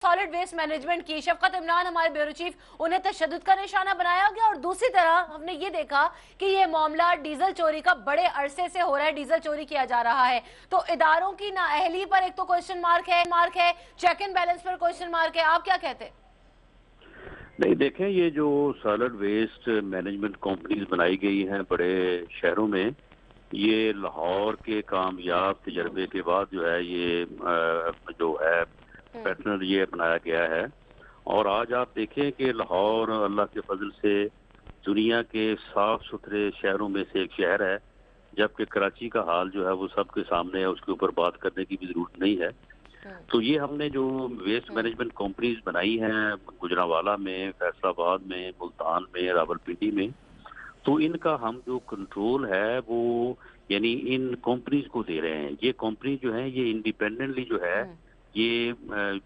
Solid waste management की शफकत इमरान हमारे bureau chief, उन्हें तशद्दुद का निशाना बनाया गया। और दूसरी तरफ हमने ये देखा कि ये मामला डीजल चोरी का बड़े अरसे से हो रहा है, डीजल चोरी किया जा रहा है। तो इदारों की नाअहली पर एक तो क्वेश्चन मार्क है, चेक एंड बैलेंस पर क्वेश्चन मार्क है। आप क्या कहते हैं? नहीं, देखें, ये जो सॉलिड वेस्ट मैनेजमेंट कंपनीज बनाई गई हैं बड़े शहरों में, ये लाहौर के कामयाब तजर्बे के बाद जो है ये जो है पैटर्न ये अपनाया गया है। और आज आप देखें कि लाहौर अल्लाह के फजल से दुनिया के साफ सुथरे शहरों में से एक शहर है, जबकि कराची का हाल जो है वो सबके सामने है, उसके ऊपर बात करने की भी जरूरत नहीं है। तो ये हमने जो वेस्ट मैनेजमेंट कंपनीज बनाई हैं गुजरांवाला में, फैसलाबाद में, मुल्तान में, रावलपिंडी में, तो इनका हम जो कंट्रोल है वो यानी इन कंपनीज को दे रहे हैं। ये कंपनी जो है ये इंडिपेंडेंटली जो है ये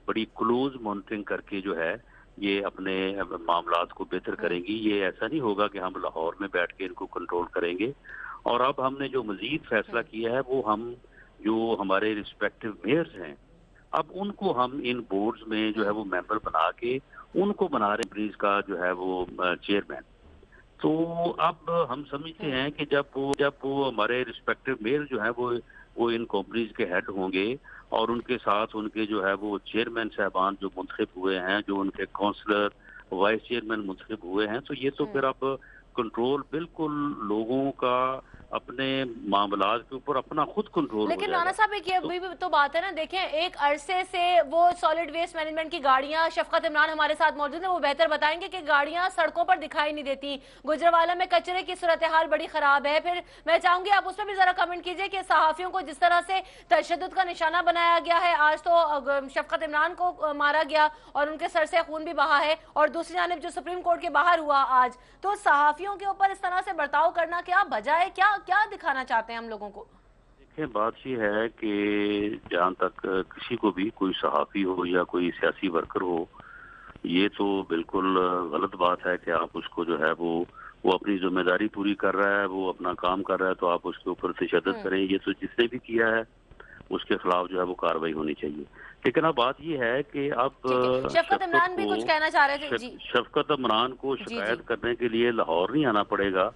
बड़ी क्लोज मॉनिटरिंग करके जो है ये अपने मामलात को बेहतर करेंगी। ये ऐसा नहीं होगा कि हम लाहौर में बैठ के इनको कंट्रोल करेंगे। और अब हमने जो मजीद फैसला किया है वो हम जो हमारे रिस्पेक्टिव मेयर्स हैं, अब उनको हम इन बोर्ड्स में जो है वो मेंबर बना के उनको बना रहे ब्रीज का जो है वो चेयरमैन। तो अब हम समझते हैं कि जब वो हमारे रिस्पेक्टिव मेयर जो है वो इन कंपनीज के हेड होंगे और उनके साथ उनके जो है वो चेयरमैन साहबान जो मुंतखब हुए हैं, जो उनके काउंसलर वाइस चेयरमैन मुंतखब हुए हैं, तो ये तो फिर अब कंट्रोल बिल्कुल लोगों का अपने मामलात के ऊपर अपना खुद कंट्रोल। लेकिन राना साहब एक ये भी तो बात है ना, देखें एक अरसे से वो सॉलिड वेस्ट मैनेजमेंट की गाड़ियां, शफकत इमरान हमारे साथ मौजूद है, वो बेहतर बताएंगे कि गाड़ियां सड़कों पर दिखाई नहीं देती। गुजरांवाला में कचरे की सूरत हाल बड़ी खराब है। फिर मैं चाहूंगी आप उस पर भी जरा कमेंट कीजिए कि सहाफियों को जिस तरह से तशद्दुद का निशाना बनाया गया है, आज तो शफकत इमरान को मारा गया और उनके सर से खून भी बहा है, और दूसरी जानिब जो सुप्रीम कोर्ट के बाहर हुआ आज, तो सहाफियों के ऊपर इस तरह से बर्ताव करना क्या वजह है? क्या दिखाना चाहते हैं हम लोगों को? देखिए, बात ये है कि जहाँ तक किसी को भी, कोई सहाफ़ी हो या कोई सियासी वर्कर हो, ये तो बिल्कुल गलत बात है कि आप उसको जो है वो अपनी जिम्मेदारी पूरी कर रहा है, वो अपना काम कर रहा है, तो आप उसके ऊपर तशद्दुद करें। ये तो जिसने भी किया है उसके खिलाफ जो है वो कार्रवाई होनी चाहिए। लेकिन अब बात ये है कि अब शफकत इमरान भी कुछ कहना चाह रहे थे जी। शफकत इमरान को शिकायत करने के लिए लाहौर नहीं आना पड़ेगा,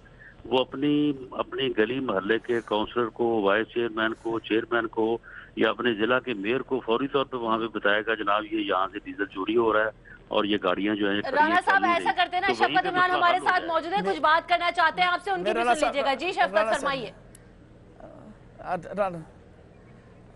वो अपनी गली मोहल्ले के काउंसलर को, वाइस चेयरमैन को, चेयरमैन को या अपने जिला के मेयर को फौरी तौर पे वहाँ पे बताएगा जनाब ये यहाँ से डीजल चोरी हो रहा है और ये गाड़ियाँ जो है। राना साहब ऐसा करते हैं ना, शफकत इमरान हमारे साथ मौजूद है, कुछ बात करना चाहते हैं आपसे, उनकी भी सुन लीजिएगा। जी शफकत फरमाइए।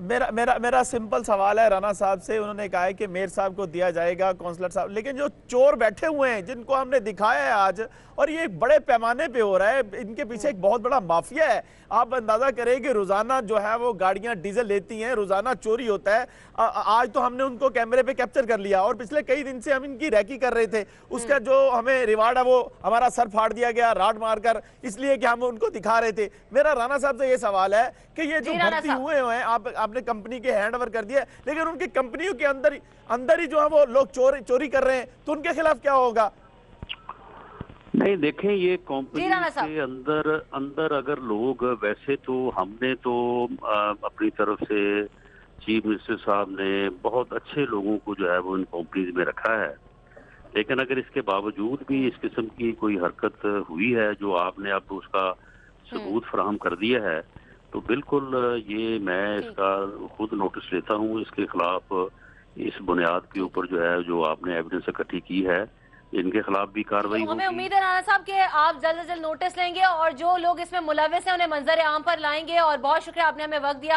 मेरा सिंपल सवाल है राना साहब से। उन्होंने कहा है कि मेयर साहब को दिया जाएगा, काउंसलर साहब, लेकिन जो चोर बैठे हुए हैं जिनको हमने दिखाया है आज, और ये एक बड़े पैमाने पे हो रहा है, इनके पीछे एक बहुत बड़ा माफिया है। आप अंदाजा करें कि रोजाना जो है वो गाड़ियां डीजल लेती हैं, रोजाना चोरी होता है। आज तो हमने उनको कैमरे पे कैप्चर कर लिया और पिछले कई दिन से हम इनकी रैकी कर रहे थे। उसका जो हमें रिवार्ड है वो हमारा सर फाड़ दिया गया राड मारकर, इसलिए कि हम उनको दिखा रहे थे। मेरा राना साहब से ये सवाल है कि ये जो भर्ती हुए हैं आपने कंपनी के हैंड ओवर कर दिया, लेकिन उनकी कंपनियों के अंदर ही जो है वो लोग चोरी कर रहे हैं, तो उनके खिलाफ क्या होगा? नहीं, देखें, ये कंपनी के अंदर अगर लोग, वैसे तो हमने तो अपनी तरफ से चीफ मिनिस्टर साहब ने बहुत अच्छे लोगों को जो है वो इन कंपनीज में रखा है, लेकिन अगर इसके बावजूद भी इस किस्म की कोई हरकत हुई है जो आपने अब उसका सबूत फराहम कर दिया है, तो बिल्कुल ये मैं इसका खुद नोटिस लेता हूँ। इसके खिलाफ इस बुनियाद के ऊपर जो है जो आपने एविडेंस इकट्ठी की है, इनके खिलाफ भी कार्रवाई हमें उम्मीद है राना साहब कि आप जल्द से जल्द नोटिस लेंगे और जो लोग इसमें मुलविस हैं उन्हें मंजर आम पर लाएंगे। और बहुत शुक्रिया, आपने हमें वक्त दिया।